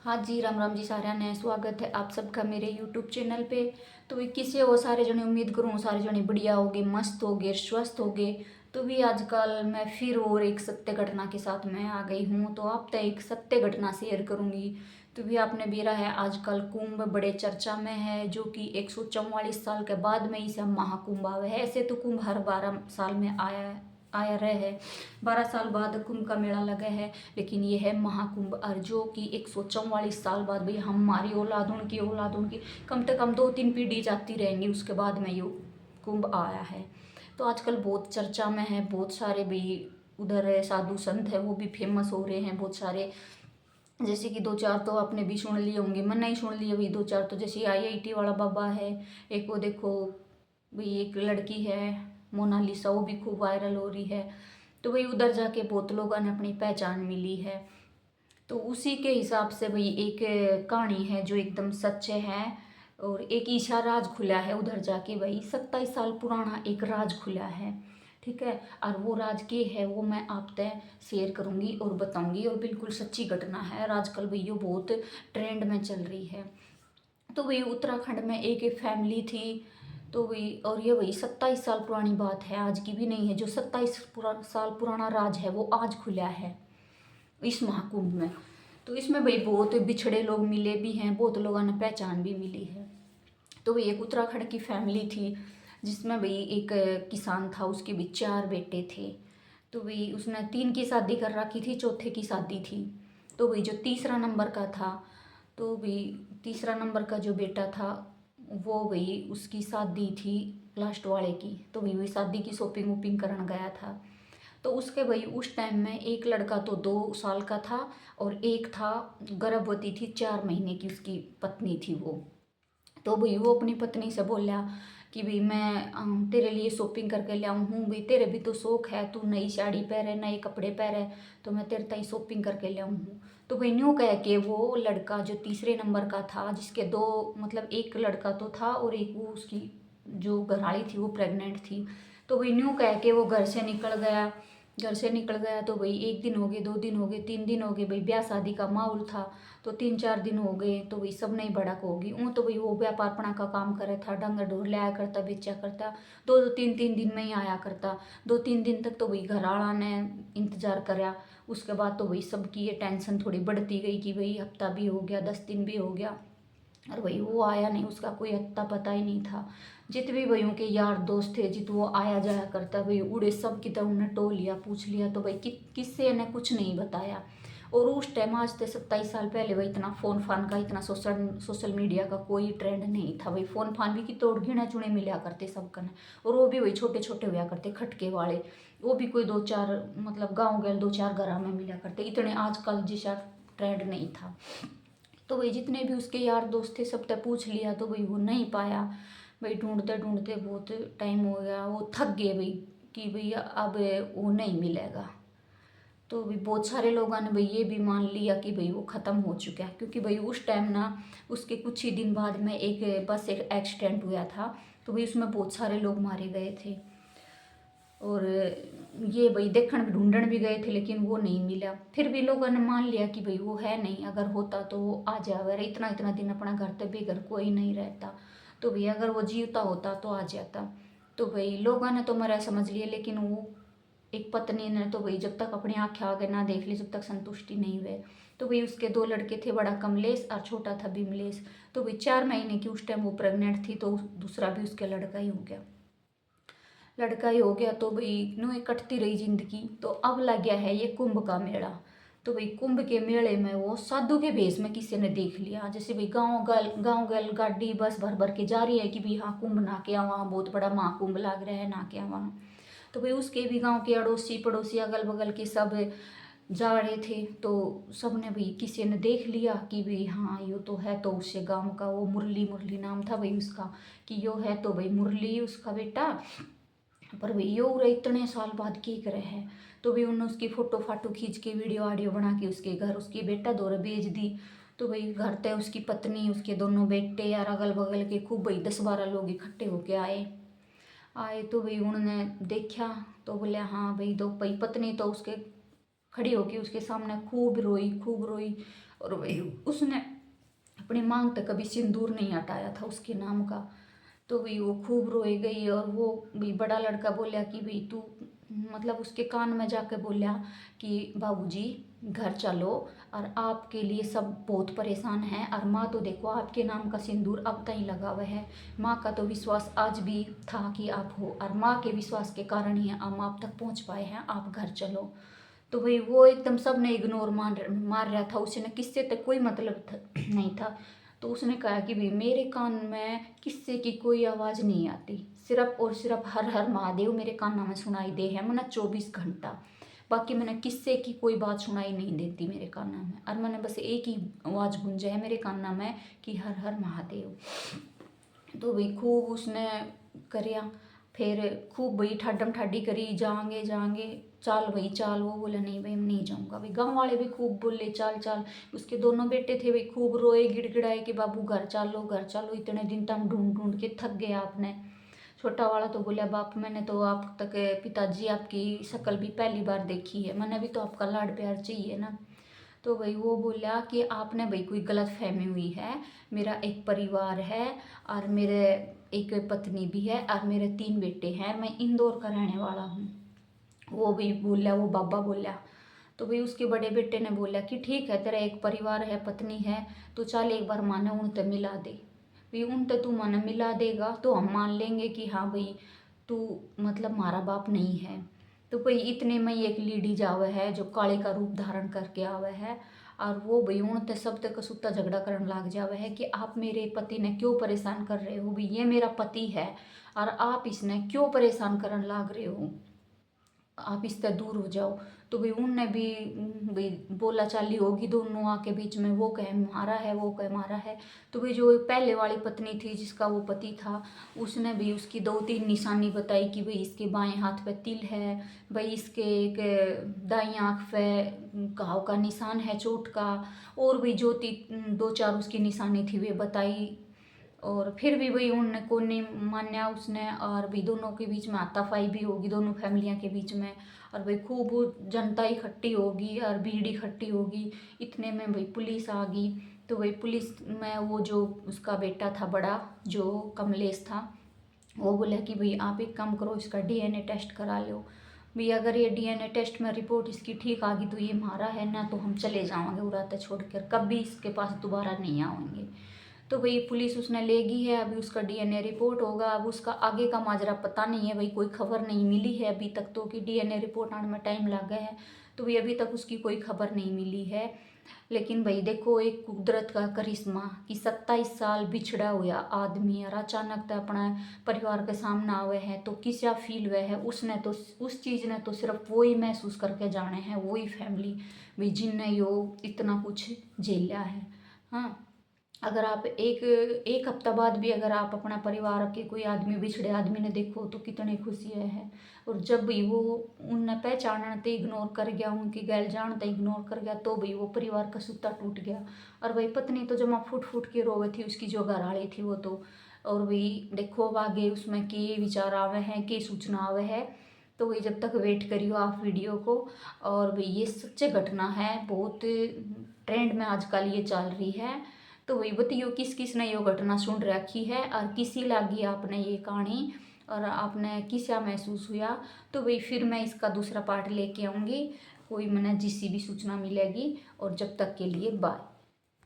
हाँ जी, राम राम जी साਰਿਆਂ ने स्वागत है आप सबका मेरे यूट्यूब चैनल पे। तो किसे हो सारे जने, उम्मीद करूँ सारे जने बढ़िया होगे, मस्त होगे, स्वस्थ होगे। तो भी आजकल मैं फिर और एक सत्य घटना के साथ मैं आ गई हूँ। तो आप तक एक सत्य घटना शेयर करूँगी। तो भी आपने बेरा है आजकल कुंभ बड़े चर्चा में है, जो कि 144 साल के बाद में इसे महाकुंभ आवे है। ऐसे तो कुंभ हर 12 साल में आया रहे है, 12 साल बाद कुंभ का मेला लगा है। लेकिन ये है महाकुंभ, और जो कि 144 साल बाद भाई हमारी औलाद उनकी कम से कम 2-3 पीढ़ी जाती रहेंगी, उसके बाद में ये कुंभ आया है। तो आजकल बहुत चर्चा में है, बहुत सारे भाई उधर साधु संत है वो भी फेमस हो रहे हैं बहुत सारे। जैसे कि 2-4 तो आपने भी सुन लिए होंगे, मैं नहीं सुन लिए अभी 2-4 तो, जैसे IIT वाला बाबा है, एक वो देखो भाई एक लड़की है मोनालिसा, वो भी खूब वायरल हो रही है। तो भाई उधर जाके बहुत लोगों ने अपनी पहचान मिली है। तो उसी के हिसाब से भाई एक कहानी है जो एकदम सच्चे है, और एक ईशा राज खुला है उधर जाके भाई, 27 साल पुराना एक राज खुला है। ठीक है, और वो राज के है वो मैं आप तक शेयर करूँगी और बताऊँगी, और बिल्कुल सच्ची घटना है, और आजकल भाई ये बहुत ट्रेंड में चल रही है। तो वही उत्तराखंड में एक फैमिली थी। तो वही, और ये वही 27 साल पुरानी बात है, आज की भी नहीं है। जो 27 साल पुराना राज है वो आज खुला है इस महाकुंभ में। तो इसमें भाई बहुत बिछड़े लोग मिले भी हैं, बहुत लोगों ने पहचान भी मिली है। तो वही एक उत्तराखंड की फैमिली थी, जिसमें भाई एक किसान था, उसके भी 4 बेटे थे। तो वही उसने 3 की शादी कर रखी थी, चौथे की शादी थी। तो वही जो तीसरा नंबर का था, तो भाई तीसरा नंबर का जो बेटा था वो भाई उसकी शादी थी लास्ट वाले की। तो भाई वही शादी की शॉपिंग वोपिंग करने गया था। तो उसके भाई उस टाइम में एक लड़का तो 2 साल का था, और एक था गर्भवती थी, 4 महीने की उसकी पत्नी थी वो। तो भाई वो अपनी पत्नी से बोला कि भाई मैं तेरे लिए शॉपिंग करके ले आऊँ हूँ, भाई तेरे भी तो शौक है, तू नई साड़ी पहने, नए कपड़े पहने, तो मैं तेरे ताई शॉपिंग करके ले आऊँ हूँ। तो भाई न्यू कह के वो लड़का जो तीसरे नंबर का था, जिसके 2 मतलब एक लड़का तो था और एक वो उसकी जो घरवाली थी वो प्रेग्नेंट थी। तो भाई न्यू कह के वो घर से निकल गया। घर से निकल गया तो भाई 1 दिन हो गए, 2 दिन हो गए, 3 दिन हो गए, भाई ब्याह शादी का माहौल था। तो 3-4 दिन हो गए, तो भाई सब नहीं भड़क होगी ऊँ। तो भाई वो व्यापारपना का काम करे था, डंगर ढोर ले आया करता, बेचा करता, 2-2 3-3 दिन में ही आया करता। 2-3 दिन तक तो भाई घर वाला ने इंतजार कराया। उसके बाद तो भाई सबकी ये टेंशन थोड़ी बढ़ती गई कि भाई हफ्ता भी हो गया, 10 दिन भी हो गया, और भाई वो आया नहीं, उसका कोई अत्ता पता ही नहीं था। जित भी भाई उनके यार दोस्त थे, जित वो आया जाया करता, भाई उड़े सब की तरह उन्हें टो लिया, पूछ लिया, तो भाई किससे ने कुछ नहीं बताया। और उस टाइम आज से 27 साल पहले भाई इतना फ़ोन फान का, इतना सोशल मीडिया का कोई ट्रेंड नहीं था भाई। फ़ोन फान भी की तोड़ गिने चुने मिला करते सब कने, और वो भी वही छोटे छोटे हुआ करते खटके वाले। वो भी कोई 2-4 मतलब गाँव गए 2-4 घर में मिला करते, इतने आजकल जैसा ट्रेंड नहीं था। तो भाई जितने भी उसके यार दोस्त थे सब तक पूछ लिया, तो भाई वो नहीं पाया। भाई ढूंढते ढूंढते बहुत टाइम हो गया, वो थक गए भाई कि भाई अब वो नहीं मिलेगा। तो भी बहुत सारे लोगों ने भाई ये भी मान लिया कि भाई वो ख़त्म हो चुका है, क्योंकि भाई उस टाइम ना उसके कुछ ही दिन बाद में एक बस एक एक्सीडेंट हुआ था। तो भाई उसमें बहुत सारे लोग मारे गए थे, और ये भाई देखण भी ढूंढण भी गए थे, लेकिन वो नहीं मिला। फिर भी लोगों ने मान लिया कि भाई वो है नहीं, अगर होता तो वो आ जावे, इतना इतना दिन अपना घर तक बेघर कोई नहीं रहता। तो भाई अगर वो जीवता होता तो आ जाता। तो भाई लोगों ने तो मरा समझ लिया, लेकिन वो एक पत्नी ने तो भाई जब तक अपनी आँखें आगे ना देख ली जब तक संतुष्टि नहीं हुए। तो भाई उसके 2 लड़के थे, बड़ा कमलेश और छोटा था विमलेश। तो भाई 4 महीने की उस टाइम वो प्रेग्नेंट थी, तो दूसरा भी उसके लड़का ही हो गया, लड़का ही हो गया। तो भाई नो ये कटती रही जिंदगी। तो अब लग गया है ये कुंभ का मेला। तो भाई कुंभ के मेले में वो साधु के भेष में किसी ने देख लिया, जैसे भाई गाँव गल गाड़ी बस भर भर के जा रही है कि भाई हाँ कुंभ ना के वहाँ बहुत बड़ा महाकुंभ लग रहा है ना के वहाँ। तो भाई उसके भी गांव के अड़ोसी पड़ोसी अगल बगल के सब जा रहे थे। तो सब ने भाई किसी ने देख लिया कि भाई हाँ यो तो है, तो उससे गांव का वो मुरली मुरली नाम था भाई उसका, कि यो है तो भाई मुरली उसका बेटा। पर भाई यो रहे इतने साल बाद की करे है। तो भाई उन्होंने उसकी फोटो फाटो खींच के वीडियो आडियो बना के उसके घर उसकी बेटा दौरे भेज दी। तो भाई घर तय उसकी पत्नी उसके दोनों बेटे यार अगल बगल के खूब भाई 10-12 लोग इकट्ठे होके आए। तो भाई उन्होंने देखा, तो बोले हाँ भाई, दो भाई पत्नी तो उसके खड़ी होके उसके सामने खूब रोई खूब रोई। और वही उसने अपनी मांग तक कभी सिंदूर नहीं हटाया था उसके नाम का। तो भाई वो खूब रोए गई और वो भी बड़ा लड़का बोला कि भाई तू मतलब उसके कान में जाके बोला कि बाबूजी घर चलो और आपके लिए सब बहुत परेशान हैं और माँ तो देखो आपके नाम का सिंदूर अब तक लगा हुआ है। माँ का तो विश्वास आज भी था कि आप हो और माँ के विश्वास के कारण ही हम आप तक पहुँच पाए हैं, आप घर चलो। तो भाई वो एकदम सब ने इग्नोर मार रहा था, उसने किससे तक कोई मतलब नहीं था। तो उसने कहा कि भाई मेरे कान में किस्से की कोई आवाज़ नहीं आती, सिर्फ और सिर्फ हर हर महादेव मेरे कानों में सुनाई दे है मैंने 24 घंटा। बाकी मैंने किस्से की कोई बात सुनाई नहीं देती मेरे कानों में, और मैंने बस एक ही आवाज़ गूंजा है मेरे कानों में कि हर हर महादेव। तो भाई खूब उसने करिया, फिर खूब भाई ठाडम ठाडी करी, जाएंगे जाएंगे चाल भाई चाल। वो बोला नहीं भाई मैं नहीं जाऊँगा। भाई गांव वाले भी खूब बोले चाल चाल। उसके दोनों बेटे थे भाई खूब रोए गिड़गिड़ाए कि बाबू घर घर चलो, इतने दिन तक ढूंढ ढूंढ के थक गया आपने। छोटा वाला तो बोला बाप मैंने तो आप तक पिताजी आपकी शक्ल भी पहली बार देखी है, मैंने भी तो आपका लाड प्यार चाहिए ना। तो भाई वो बोला कि आपने भाई कोई गलत फहमी हुई है, मेरा एक परिवार है और मेरे एक पत्नी भी है और मेरे 3 बेटे हैं, मैं इंदौर का रहने वाला हूँ। वो भी बोला, वो बाबा बोला। तो भाई उसके बड़े बेटे ने बोला कि ठीक है तेरा एक परिवार है, पत्नी है, तो चल एक बार माने उनते मिला दे। भाई उनते तू माने मिला देगा तो हम मान लेंगे कि हाँ भाई तू मतलब हमारा बाप नहीं है। तो भाई इतने में ही एक लेडीज आवे है जो काले का रूप धारण करके आवे है, और वो भाई उनते सब तक सुत्ता झगड़ा करने लग जावे है कि आप मेरे पति ने क्यों परेशान कर रहे हो, भाई ये मेरा पति है और आप इसने क्यों परेशान करने लग रहे हो, आप इससे दूर हो जाओ। तो भाई उनने भी भाई बोला चाली होगी दोनों आके बीच में, वो कहे मारा है वो कहे मारा है। तो भाई जो पहले वाली पत्नी थी जिसका वो पति था, उसने भी उसकी 2-3 निशानी बताई कि भाई इसके बाएं हाथ पे तिल है, भाई इसके एक दाई आँख पे घाव का निशान है चोट का, और भी जो 2-4 उसकी निशानी थी वे बताई। और फिर भी भाई उनने को नहीं मान्या उसने, और भी दोनों के बीच में हाथापाई भी होगी दोनों फैमिलियां के बीच में, और भाई खूब जनता इकट्ठी होगी और भीड़ इकट्ठी होगी। इतने में भाई पुलिस आ गई। तो भाई पुलिस में वो जो उसका बेटा था बड़ा जो कमलेश था, वो बोला कि भाई आप एक काम करो इसका डीएनए टेस्ट करा लो, भाई अगर ये डीएनए टेस्ट में रिपोर्ट इसकी ठीक आ गई तो ये हमारा है ना, तो हम चले जाएंगे उड़ाते छोड़कर, कभी इसके पास दोबारा नहीं आएंगे। तो भाई पुलिस उसने लेगी है, अभी उसका डीएनए रिपोर्ट होगा। अब उसका आगे का माजरा पता नहीं है भाई, कोई खबर नहीं मिली है अभी तक तो कि डीएनए रिपोर्ट आने में टाइम लगा है, तो भाई अभी तक उसकी कोई खबर नहीं मिली है। लेकिन भाई देखो एक कुदरत का करिश्मा कि 27 साल बिछड़ा हुआ आदमी और अचानक तो अपना परिवार के सामने आवे है, तो किसा फील हुआ है उसने तो, उस चीज़ ने तो सिर्फ वो ही महसूस करके जाने हैं, वही फैमिली भाई जिनने यो इतना कुछ झेला है। हाँ, अगर आप एक हफ्ता बाद भी अगर आप अपना परिवार के कोई आदमी बिछड़े आदमी ने देखो तो कितनी खुशी है। और जब भी वो उनने पहचानते इग्नोर कर गया, उनकी गैल जानते इग्नोर कर गया, तो भाई वो परिवार का सूता टूट गया। और भाई पत्नी तो जमा फूट फूट के रोवे थी, उसकी जो घर वाली थी वो तो। और भाई देखो अब आगे उसमें के विचार आवे हैं, के सूचना आवे है, तो वही जब तक वेट करियो आप वीडियो को। और भाई ये सच्चे घटना है, बहुत ट्रेंड में आजकल ये चल रही है। तो वही बताइयो किस किस ने ये घटना सुन रखी है और किसी लगी आपने ये कहानी और आपने किसा महसूस हुआ। तो वही फिर मैं इसका दूसरा पार्ट लेके आऊँगी, कोई मैंने जिससी भी सूचना मिलेगी। और जब तक के लिए बाय।